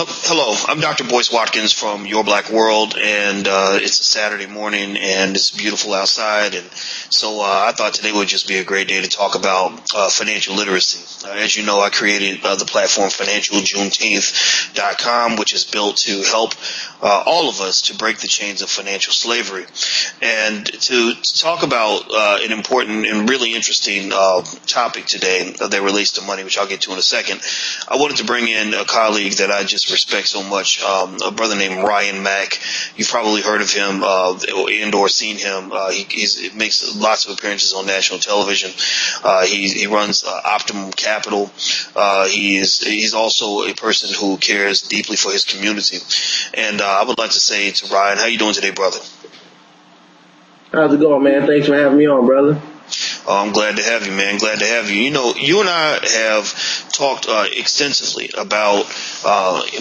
Hello, I'm Dr. Boyce Watkins from Your Black World, and it's a Saturday morning, and it's beautiful outside, and so I thought today would just be a great day to talk about financial literacy. As you know, I created the platform FinancialJuneteenth.com, which is built to help all of us to break the chains of financial slavery, and to talk about an important and really interesting topic today that relates to money, which I'll get to in a second. I wanted to bring in a colleague that I just respect so much, a brother named Ryan Mack. You've probably heard of him and or seen him. He makes lots of appearances on national television. He runs Optimum Capital. He's also a person who cares deeply for his community. And I would like to say to Ryan, how you doing today, brother? How's it going, man? Thanks for having me on, brother. I'm glad to have you, man. Glad to have you. You know, you and I have talked extensively about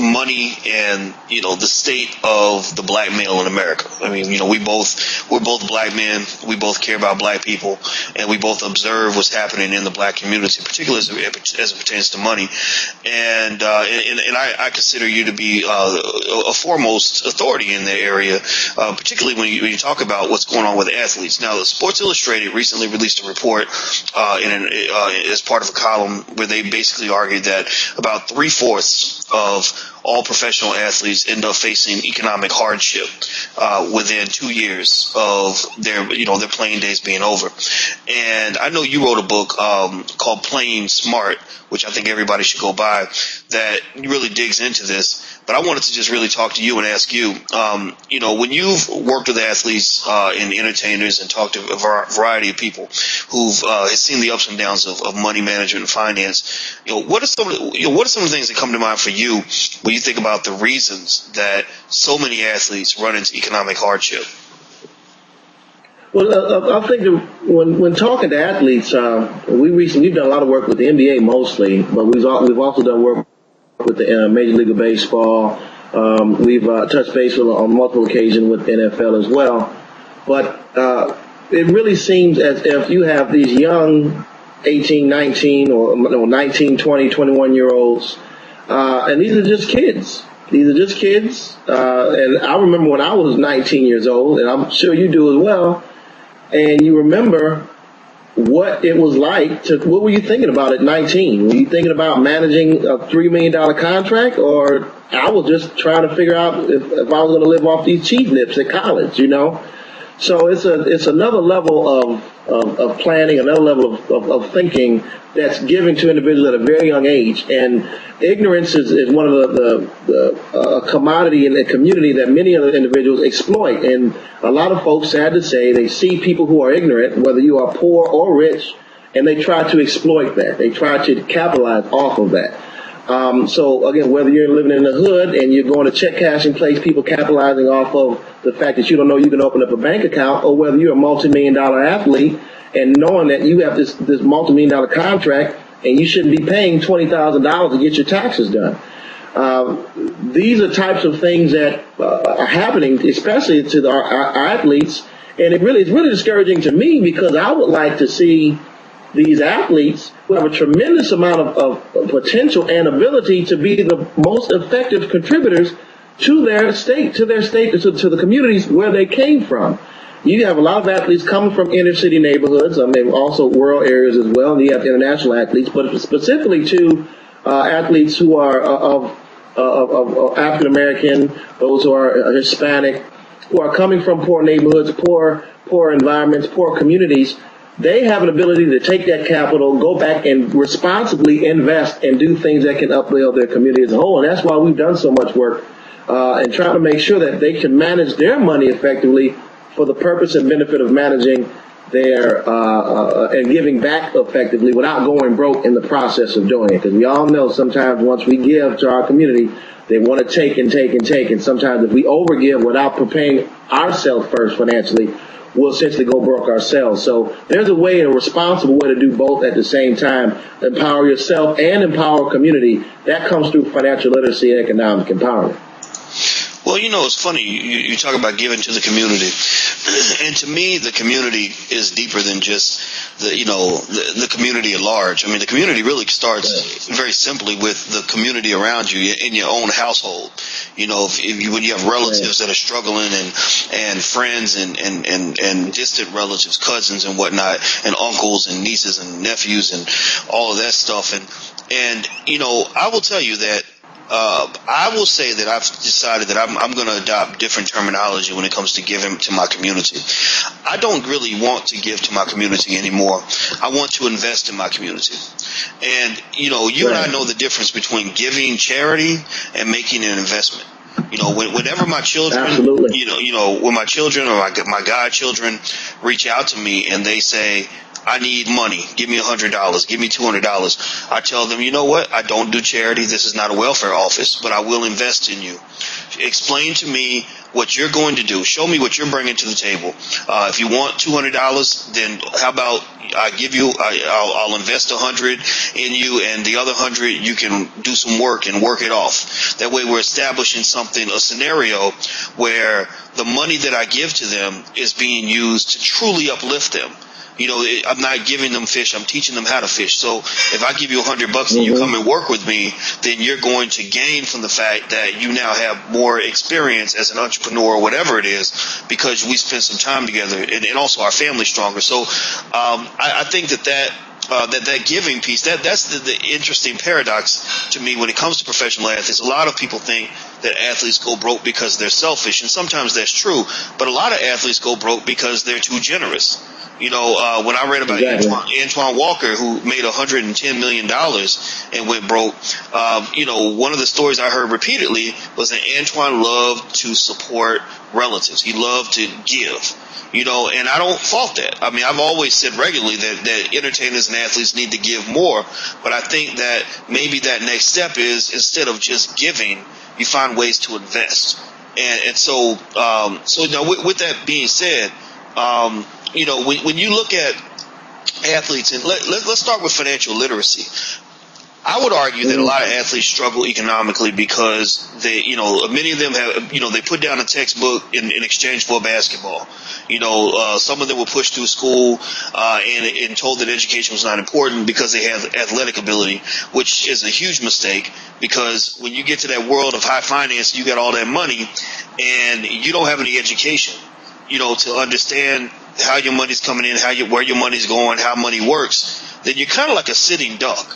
money and, you know, the state of the black male in America. I mean, you know, we're both black men. We both care about black people, and we both observe what's happening in the black community, particularly as it pertains to money. And I consider you to be a foremost authority in the area, particularly when you talk about what's going on with athletes. Now, Sports Illustrated recently released a report as part of a column where they basically argued that about 3/4 of all professional athletes end up facing economic hardship within 2 years of their playing days being over. And I know you wrote a book called Playing Smart, which I think everybody should go buy, that really digs into this. But I wanted to just really talk to you and ask you, when you've worked with athletes and entertainers and talked to a variety of people who've seen the ups and downs of money management and finance, what are some of the things that come to mind for you when you think about the reasons that so many athletes run into economic hardship? Well, I think that when talking to athletes, we've done a lot of work with the NBA mostly, but we've also done work with the Major League of Baseball. We've touched base on multiple occasions with NFL as well. But it really seems as if you have these young 18, 19, or 19, 20, 21-year-olds, and these are just kids. And I remember when I was 19 years old, and I'm sure you do as well, and you remember what it was like what were you thinking about at 19? Were you thinking about managing a $3 million contract, or I was just trying to figure out if I was going to live off these cheese nips at college, So it's another level of planning, another level of thinking that's given to individuals at a very young age. And ignorance is one of the commodity in the community that many other individuals exploit. And a lot of folks, sad to say, they see people who are ignorant, whether you are poor or rich, and they try to exploit that. They try to capitalize off of that. So again, whether you're living in the hood and you're going to check cashing place, people capitalizing off of the fact that you don't know you can open up a bank account, or whether you're a multi-million-dollar athlete and knowing that you have this multi-million-dollar contract and you shouldn't be paying $20,000 to get your taxes done. These are types of things that are happening, especially to our athletes, and it's really discouraging to me, because I would like to see these athletes who have a tremendous amount of potential and ability to be the most effective contributors to their state, to the communities where they came from. You have a lot of athletes coming from inner city neighborhoods, also rural areas as well, and you have international athletes, but specifically to athletes who are of African American, those who are Hispanic, who are coming from poor neighborhoods, poor environments, poor communities. They have an ability to take that capital, go back and responsibly invest and do things that can upbuild their community as a whole. And that's why we've done so much work and trying to make sure that they can manage their money effectively for the purpose and benefit of managing their and giving back effectively without going broke in the process of doing it. Because we all know sometimes once we give to our community, they want to take and take and take. And sometimes if we overgive without preparing ourselves first financially, we'll essentially go broke ourselves. So there's a responsible way to do both at the same time. Empower yourself and empower community. That comes through financial literacy and economic empowerment. Well, it's funny. You talk about giving to the community, and to me, the community is deeper than just the community at large. I mean, the community really starts very simply with the community around you in your own household. When you have relatives that are struggling, and friends and distant relatives, cousins and whatnot, and uncles and nieces and nephews and all of that stuff, and I will tell you that. I will say that I've decided that I'm going to adopt different terminology when it comes to giving to my community. I don't really want to give to my community anymore. I want to invest in my community. And, you and I know the difference between giving charity and making an investment. Whenever my children, Absolutely. When my children or my godchildren reach out to me and they say, I need money. Give me $100. Give me $200. I tell them, you know what? I don't do charity. This is not a welfare office, but I will invest in you. Explain to me what you're going to do. Show me what you're bringing to the table. If you want $200, then how about I give you? I'll invest $100 in you, and the other $100 you can do some work and work it off. That way, we're establishing a scenario where the money that I give to them is being used to truly uplift them. I'm not giving them fish. I'm teaching them how to fish. So if I give you $100 and you come and work with me, then you're going to gain from the fact that you now have more experience as an entrepreneur or whatever it is, because we spent some time together, and also our family's stronger. So I think that giving piece, that's the interesting paradox to me when it comes to professional athletes. A lot of people think that athletes go broke because they're selfish, and sometimes that's true, but a lot of athletes go broke because they're too generous. When I read about Antoine Walker, who made $110 million and went broke, one of the stories I heard repeatedly was that Antoine loved to support relatives. He loved to give. And I don't fault that. I mean, I've always said regularly that entertainers and athletes need to give more, but I think that maybe that next step is, instead of just giving, you find ways to invest. And so with that being said, when you look at athletes, and let's start with financial literacy. I would argue that a lot of athletes struggle economically because many of them have, they put down a textbook in exchange for a basketball. Some of them were pushed through school and told that education was not important because they have athletic ability, which is a huge mistake, because when you get to that world of high finance, you got all that money and you don't have any education, to understand how your money's coming in, where your money's going, how money works. Then you're kind of like a sitting duck.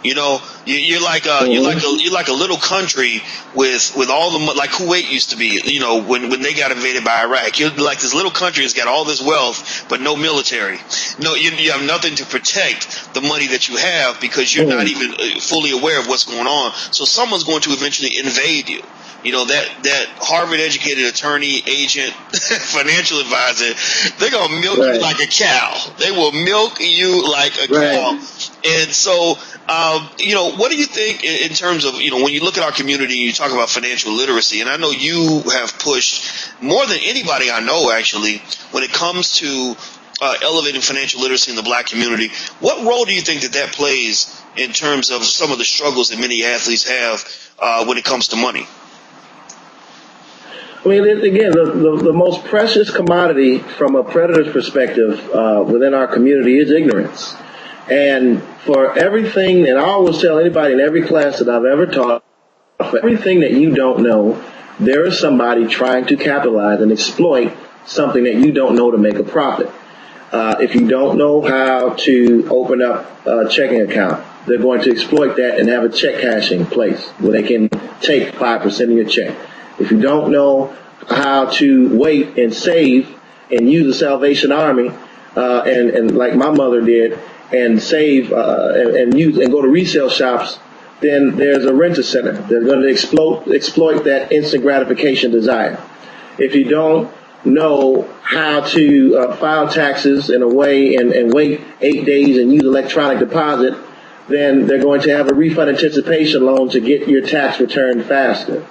You're like a little country with all the like Kuwait used to be. When they got invaded by Iraq, you're like this little country that's got all this wealth but no military. No, you have nothing to protect the money that you have because you're not even fully aware of what's going on. So someone's going to eventually invade you. That Harvard-educated attorney, agent, financial advisor, they're going to milk you like a cow. They will milk you like a cow. And so, what do you think in terms of, when you look at our community and you talk about financial literacy, and I know you have pushed more than anybody I know, actually, when it comes to elevating financial literacy in the black community, what role do you think that plays in terms of some of the struggles that many athletes have when it comes to money? I mean, again, the most precious commodity from a predator's perspective within our community is ignorance. And for everything, and I always tell anybody in every class that I've ever taught, for everything that you don't know, there is somebody trying to capitalize and exploit something that you don't know to make a profit. If you don't know how to open up a checking account, they're going to exploit that and have a check cashing place where they can take 5% of your check. If you don't know how to wait and save and use the Salvation Army, and like my mother did, and save and use and go to resale shops, then there's a rent-a-center. They're going to exploit that instant gratification desire. If you don't know how to file taxes in a way and wait 8 days and use electronic deposit, then they're going to have a refund anticipation loan to get your tax return faster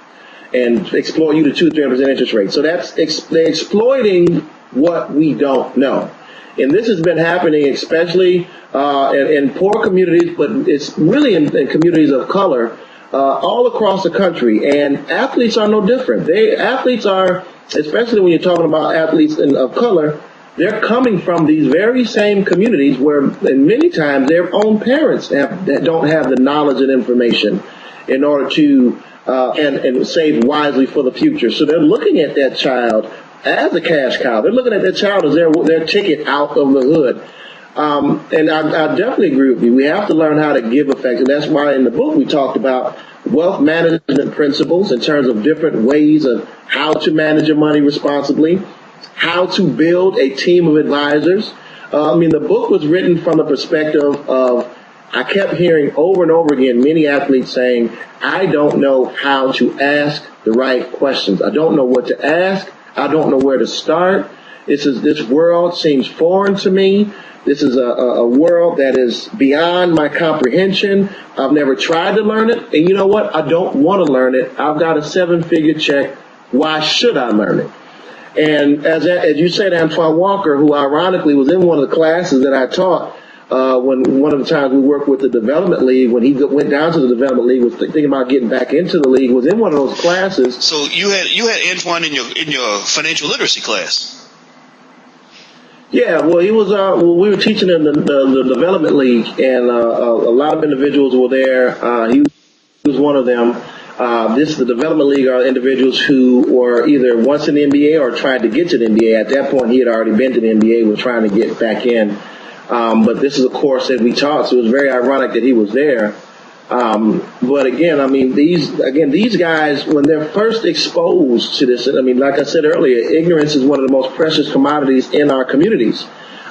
and exploit you to 200-300% interest rate. So they're exploiting what we don't know. And this has been happening especially in poor communities, but it's really in communities of color all across the country, and athletes are no different. Athletes are, especially when you're talking about athletes of color, they're coming from these very same communities where, and many times, their own parents that don't have the knowledge and information in order to and save wisely for the future. So they're looking at that child as a cash cow. They're looking at that child as their ticket out of the hood. And I definitely agree with you. We have to learn how to give effect. And that's why in the book we talked about wealth management principles in terms of different ways of how to manage your money responsibly, how to build a team of advisors. The book was written from the perspective of, I kept hearing over and over again many athletes saying, I don't know how to ask the right questions. I don't know what to ask. I don't know where to start. This world seems foreign to me. This is a world that is beyond my comprehension. I've never tried to learn it. And you know what? I don't want to learn it. I've got a 7-figure check. Why should I learn it? And as you said, Antoine Walker, who ironically was in one of the classes that I taught when one of the times we worked with the Development League, when he went down to the Development League, was thinking about getting back into the league, was in one of those classes. So you had Antoine in your financial literacy class. Yeah, well, he was. We were teaching in the Development League, and a lot of individuals were there. He was one of them. The Development League are individuals who were either once in the NBA or tried to get to the NBA. At that point, he had already been to the NBA, was trying to get back in. But this is a course that we taught, so it was very ironic that he was there. But again, these guys, when they're first exposed to this, like I said earlier, ignorance is one of the most precious commodities in our communities.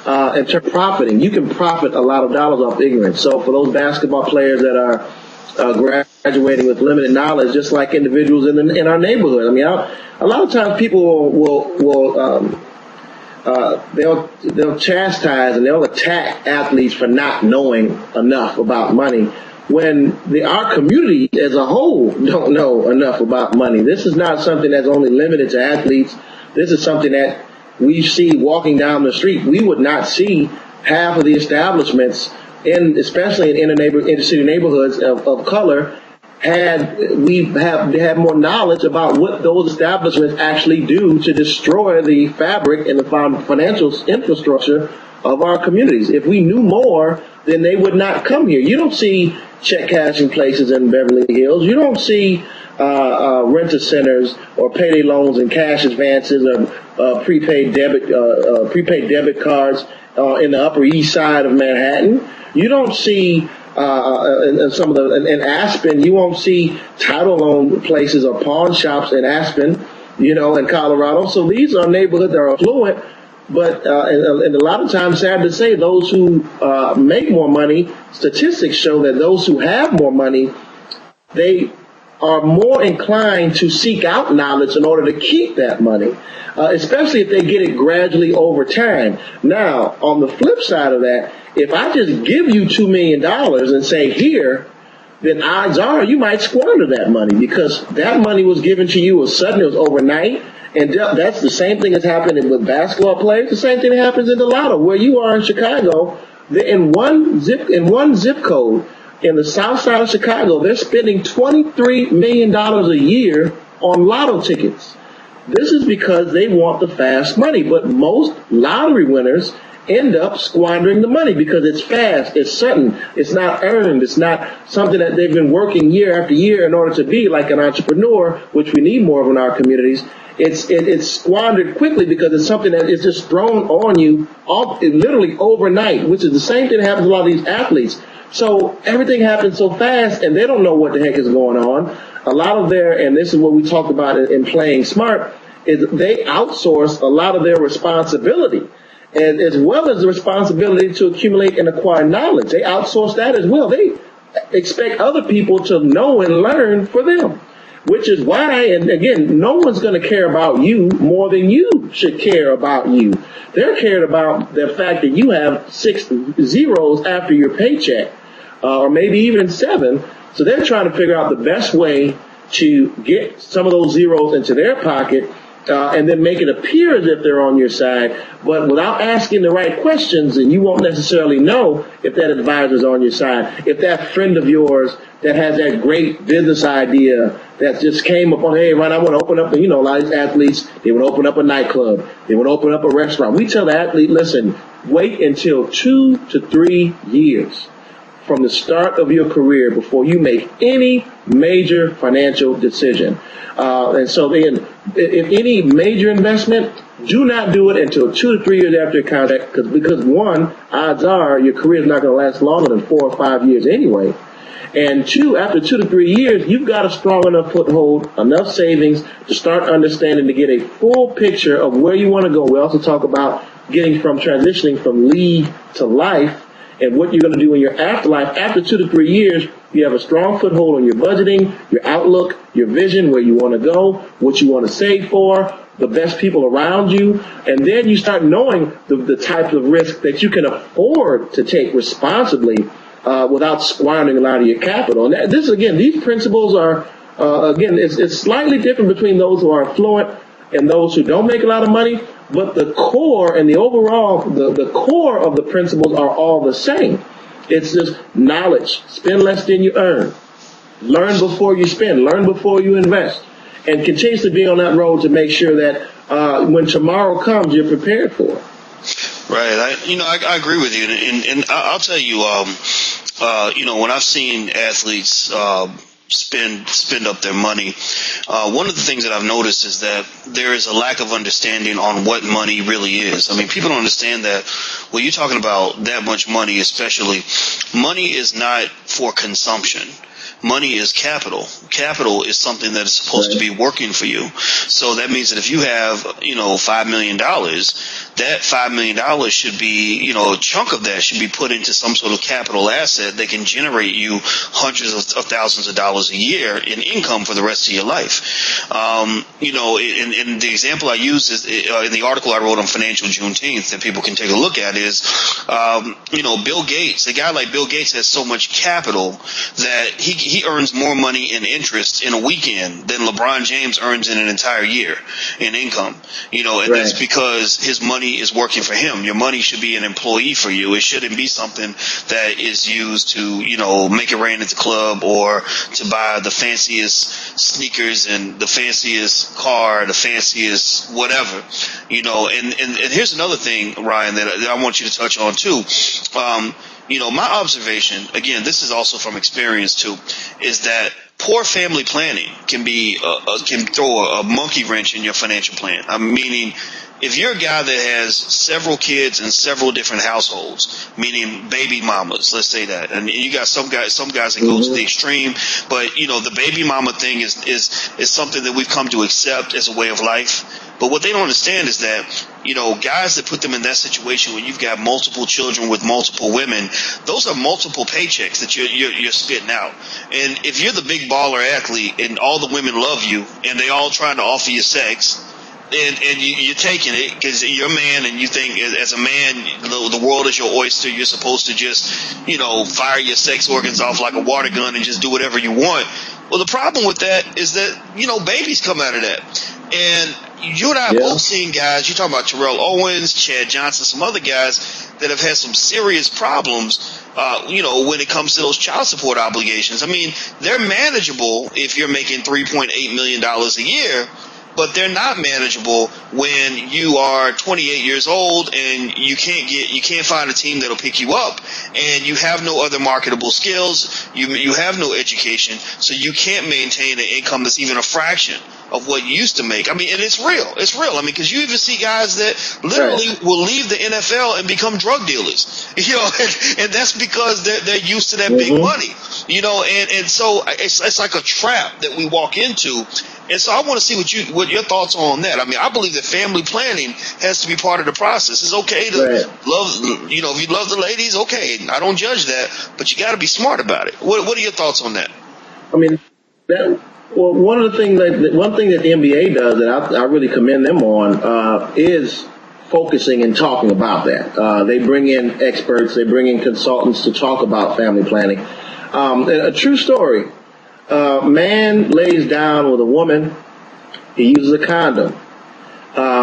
In terms of profiting, you can profit a lot of dollars off ignorance. So for those basketball players that are graduating with limited knowledge, just like individuals in our neighborhood, a lot of times people will they'll chastise and they'll attack athletes for not knowing enough about money, when our community as a whole don't know enough about money. This is not something that's only limited to athletes. This is something that we see walking down the street. We would not see half of the establishments, especially in inner city neighborhoods of color, had more knowledge about what those establishments actually do to destroy the fabric and the financial infrastructure of our communities. If we knew more, then they would not come here. You don't see check cashing places in Beverly Hills. You don't see renter centers or payday loans and cash advances or prepaid debit cards in the Upper East Side of Manhattan. You don't see in Aspen, you won't see title loan places or pawn shops in Aspen, in Colorado. So these are neighborhoods that are affluent. But and a lot of times, sad to say, those who make more money, statistics show that those who have more money, they are more inclined to seek out knowledge in order to keep that money, especially if they get it gradually over time. Now, on the flip side of that, if I just give you $2 million and say here, then odds are you might squander that money, because that money was given to you suddenly, it was overnight. And that's the same thing that's happening with basketball players. The same thing that happens in the lotto, where you are in Chicago. In one zip code in the south side of Chicago, they're spending $23 million a year on lotto tickets. This is because they want the fast money. But most lottery winners end up squandering the money because it's fast, it's sudden, it's not earned, it's not something that they've been working year after year in order to be like an entrepreneur, which we need more of in our communities. It's squandered quickly because it's something that is just thrown on you literally overnight, which is the same thing that happens to a lot of these athletes. So everything happens so fast, and they don't know what the heck is going on. A lot of and this is what we talked about in Playing Smart, is they outsource a lot of their responsibility, and as well as the responsibility to accumulate and acquire knowledge. They outsource that as well. They expect other people to know and learn for them. Which is why, and again, no one's going to care about you more than you should care about you. They're cared about the fact that you have 6 zeros after your paycheck, or maybe even 7. So they're trying to figure out the best way to get some of those zeros into their pocket and then make it appear as if they're on your side, but without asking the right questions, and you won't necessarily know if that advisor's on your side. If that friend of yours that has that great business idea that just came upon, hey, Ryan, I want to open up, a lot of these athletes, they want to open up a nightclub, they want to open up a restaurant. We tell the athlete, listen, wait until 2 to 3 years from the start of your career before you make any major financial decision. And so then, if any major investment, do not do it until 2 to 3 years after your contract, because one, odds are your career is not going to last longer than 4 or 5 years anyway. And two, after 2 to 3 years, you've got a strong enough foothold, enough savings to start understanding, to get a full picture of where you want to go. We also talk about transitioning from league to life, and what you're going to do in your afterlife. After 2 to 3 years, you have a strong foothold on your budgeting, your outlook, your vision, where you want to go, what you want to save for, the best people around you, and then you start knowing the types of risk that you can afford to take responsibly without squandering a lot of your capital. And these principles are, it's slightly different between those who are affluent and those who don't make a lot of money, but the core and the overall, the core of the principles are all the same. It's just knowledge. Spend less than you earn. Learn before you spend. Learn before you invest. And continue to be on that road to make sure that when tomorrow comes, you're prepared for it. Right. I agree with you. And I'll tell you, when I've seen athletes spend up their money, one of the things that I've noticed is that there is a lack of understanding on what money really is. I mean, people don't understand that when you're talking about that much money, especially, money is not for consumption. Money is capital. Capital is something that is supposed to be working for you. So that means that if you have, $5 million, that $5 million should be, a chunk of that should be put into some sort of capital asset that can generate you hundreds of thousands of dollars a year in income for the rest of your life. And the example I use is in the article I wrote on Financial Juneteenth that people can take a look at is, Bill Gates. A guy like Bill Gates has so much capital that he earns more money in interest in a weekend than LeBron James earns in an entire year in income. And that's because his money is working for him. Your money should be an employee for you. It shouldn't be something that is used to, make it rain at the club or to buy the fanciest sneakers and the fanciest car, the fanciest whatever, and here's another thing, Ryan, that I want you to touch on too. My observation, again, this is also from experience too, is that poor family planning can throw a monkey wrench in your financial plan. Meaning, if you're a guy that has several kids in several different households, meaning baby mamas, let's say that, and you got some guys that go to the extreme, but the baby mama thing is something that we've come to accept as a way of life. But what they don't understand is that, guys that put them in that situation when you've got multiple children with multiple women, those are multiple paychecks that you're spitting out. And if you're the big baller athlete and all the women love you and they all trying to offer you sex, and you're taking it because you're a man and you think as a man the world is your oyster, you're supposed to just fire your sex organs off like a water gun and just do whatever you want. Well, the problem with that is that babies come out of that. And you and I have both seen guys, you're talking about Terrell Owens, Chad Johnson, some other guys that have had some serious problems, when it comes to those child support obligations. I mean, they're manageable if you're making $3.8 million a year, but they're not manageable when you are 28 years old and you can't find a team that'll pick you up, and you have no other marketable skills, you have no education, so you can't maintain an income that's even a fraction of what you used to make. I mean, and it's real. It's real. I mean, because you even see guys that literally will leave the NFL and become drug dealers, and that's because they're used to that big money, and so it's like a trap that we walk into. And so I want to see what your thoughts are on that. I mean, I believe that family planning has to be part of the process. It's okay to love, if you love the ladies, okay, I don't judge that, but you got to be smart about it. What are your thoughts on that? I mean, one thing that the NBA does that I really commend them on is focusing and talking about that. They bring in experts, they bring in consultants to talk about family planning. A true story. Man lays down with a woman. He uses a condom.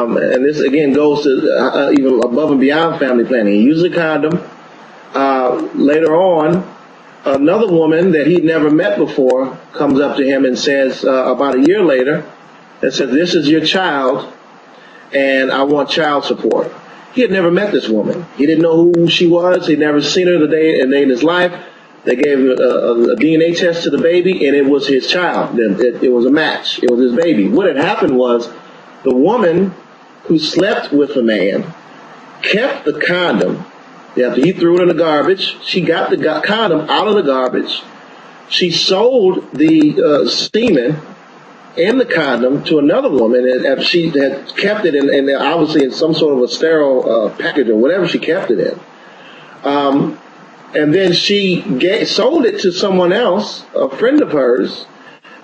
and this again goes to even above and beyond family planning. He uses a condom. Later on, another woman that he'd never met before comes up to him and says, about a year later, and says, "This is your child, and I want child support." He had never met this woman. He didn't know who she was. He'd never seen her a day in his life. They gave him a DNA test to the baby, and it was his child. It was a match. It was his baby. What had happened was the woman who slept with the man kept the condom. After he threw it in the garbage, she got the condom out of the garbage. She sold the semen in the condom to another woman after she had kept it in obviously in some sort of a sterile package or whatever she kept it in. And then she sold it to someone else, a friend of hers,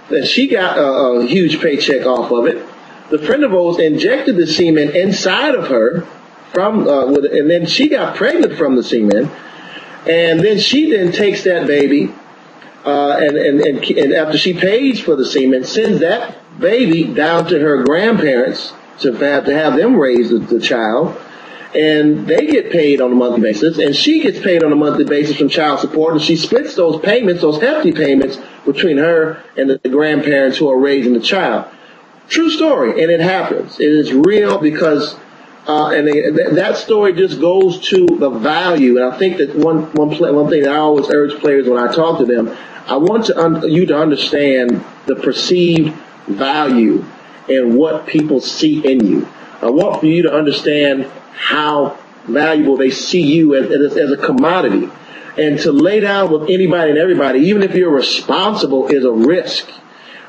and she got a huge paycheck off of it. The friend of hers injected the semen inside of her, and then she got pregnant from the semen, and then she takes that baby, and after she pays for the semen, sends that baby down to her grandparents to have them raise the child. And they get paid on a monthly basis, and she gets paid on a monthly basis from child support, and she splits those payments, those hefty payments, between her and the grandparents who are raising the child. True story, and it happens. It is real because, that story just goes to the value. And I think that one thing that I always urge players when I talk to them, I want you to understand the perceived value and what people see in you. I want for you to understand how valuable they see you as a commodity. And to lay down with anybody and everybody, even if you're responsible, is a risk.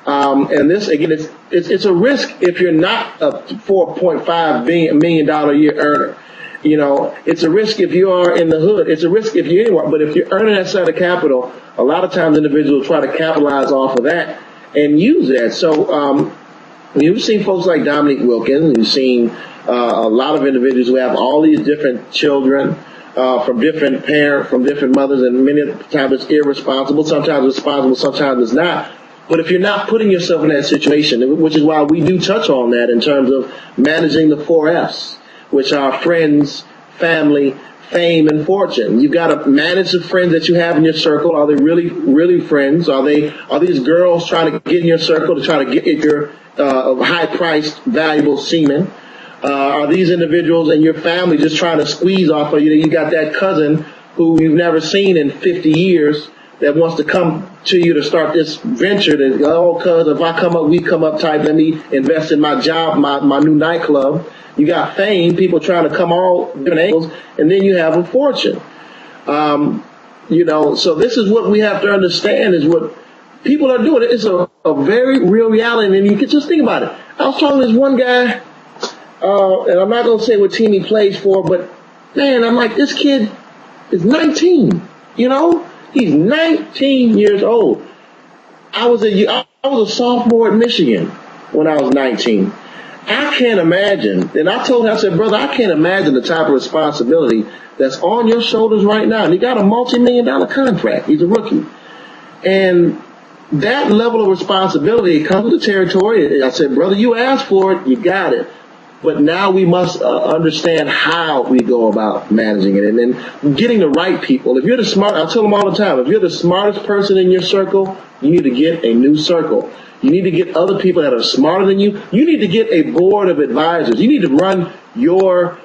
And this, again, it's a risk if you're not a $4.5 million a year earner. You know, it's a risk if you are in the hood. It's a risk if you're anywhere. But if you're earning that side of capital, a lot of times individuals try to capitalize off of that and use that. So you've seen folks like Dominique Wilkins. You've seen a lot of individuals who have all these different children from different parents, from different mothers, and many times it's irresponsible. Sometimes it's responsible, sometimes it's not. But if you're not putting yourself in that situation, which is why we do touch on that in terms of managing the 4 Fs, which are friends, family, fame, and fortune. You've got to manage the friends that you have in your circle. Are they really, really friends? Are these girls trying to get in your circle to try to get your high-priced, valuable semen? Are these individuals in your family just trying to squeeze off of you? You got that cousin who you've never seen in 50 years that wants to come to you to start this venture that, oh, cuz if I come up, we come up type, let me invest in my job, my new nightclub. You got fame, people trying to come all different angles, and then you have a fortune. So this is what we have to understand is what people are doing. It's a very real reality, and you can just think about it. I was talking to this one guy, and I'm not going to say what team he plays for, but man, I'm like, this kid is 19, He's 19 years old. I was a sophomore at Michigan when I was 19. I can't imagine, and I told him, I said, brother, I can't imagine the type of responsibility that's on your shoulders right now. And he got a multi-million-dollar contract. He's a rookie. And that level of responsibility comes with the territory. I said, brother, you asked for it, you got it. But now we must understand how we go about managing it and then getting the right people. If you're I tell them all the time, if you're the smartest person in your circle, you need to get a new circle. You need to get other people that are smarter than you. You need to get a board of advisors. You need to run your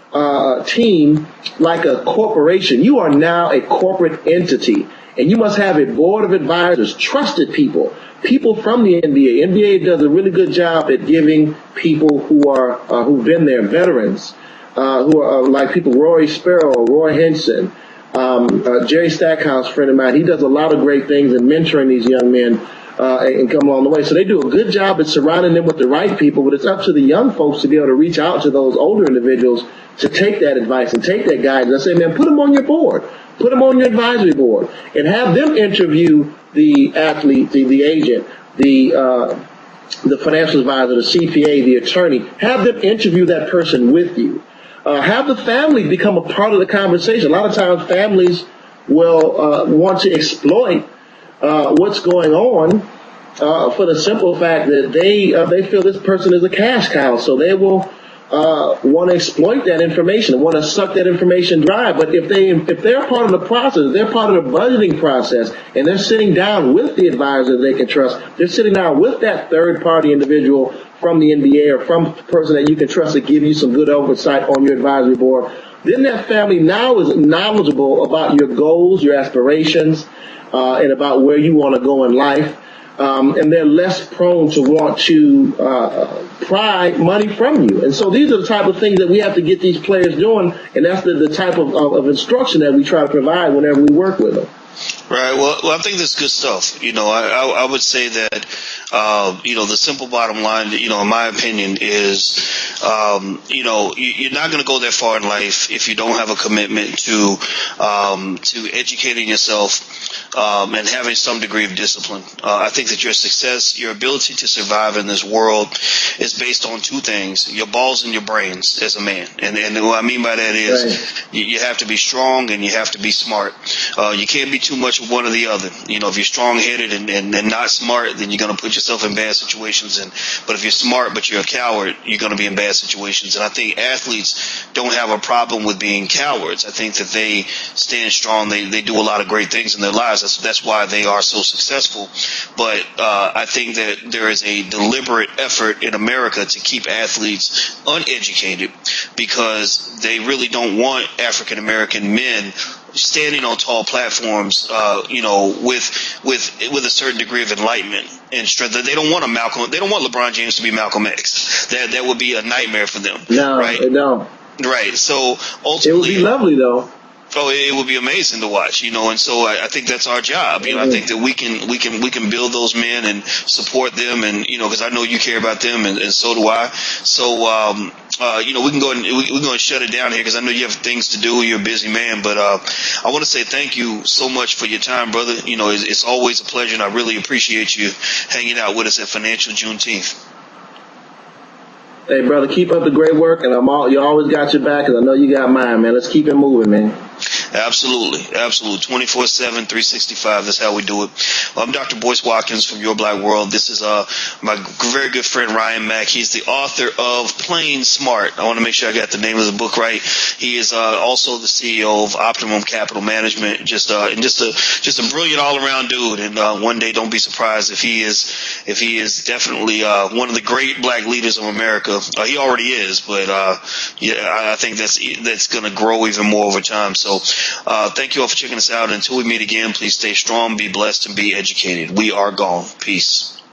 team like a corporation. You are now a corporate entity, and you must have a board of advisors, trusted people from the NBA. NBA does a really good job at giving people who've been there, veterans, who are like people, Rory Sparrow, Roy Henson, Jerry Stackhouse, friend of mine. He does a lot of great things in mentoring these young men and come along the way. So they do a good job at surrounding them with the right people, but it's up to the young folks to be able to reach out to those older individuals to take that advice and take that guidance. I say, man, put them on your board. Put them on your advisory board and have them interview the athlete, the agent, the financial advisor, the CPA, the attorney. Have them interview that person with you. Have the family become a part of the conversation. A lot of times families will want to exploit what's going on for the simple fact that they feel this person is a cash cow. So they will want to exploit that information, want to suck that information dry. But if they're part of the process, they're part of the budgeting process, and they're sitting down with the advisor they can trust, they're sitting down with that third party individual from the NBA or from the person that you can trust to give you some good oversight on your advisory board, then that family now is knowledgeable about your goals, your aspirations, and about where you want to go in life. And they're less prone to want to pry money from you. And so these are the type of things that we have to get these players doing, and that's the type of instruction that we try to provide whenever we work with them. Right. Well, I think that's good stuff. I would say that, the simple bottom line, in my opinion is, you're not going to go that far in life if you don't have a commitment to educating yourself, and having some degree of discipline. I think that your success, your ability to survive in this world is based on two things: your balls and your brains as a man. And what I mean by that is Right. you have to be strong and you have to be smart. You can't be too much of one or the other. If you're strong-headed and not smart, then you're going to put yourself in bad situations. But if you're smart but you're a coward, you're going to be in bad situations. And I think athletes don't have a problem with being cowards. I think that they stand strong. They do a lot of great things in their lives. That's why they are so successful. But I think that there is a deliberate effort in America to keep athletes uneducated because they really don't want African American men standing on tall platforms, with a certain degree of enlightenment and strength. They don't want they don't want LeBron James to be Malcolm X. That would be a nightmare for them. No, right? No. Right. So ultimately, it would be lovely though. Oh, it would be amazing to watch, and so I think that's our job. I think that we can build those men and support them, and because I know you care about them, and so do I. So we can go and we can go and shut it down here because I know you have things to do. You're a busy man, but I want to say thank you so much for your time, brother. It's always a pleasure, and I really appreciate you hanging out with us at Financial Juneteenth. Hey, brother, keep up the great work, and you always got your back, and I know you got mine, man. Let's keep it moving, man. Absolutely. 24/7, 365. That's how we do it. I'm Dr. Boyce Watkins from Your Black World. This is my very good friend Ryan Mack. He's the author of Plain Smart. I want to make sure I got the name of the book right. He is also the CEO of Optimum Capital Management. Just a brilliant all-around dude. And one day, don't be surprised if he is definitely one of the great black leaders of America. He already is, but I think that's going to grow even more over time. So thank you all for checking us out. Until we meet again, please stay strong, be blessed, and be educated. We are gone. Peace.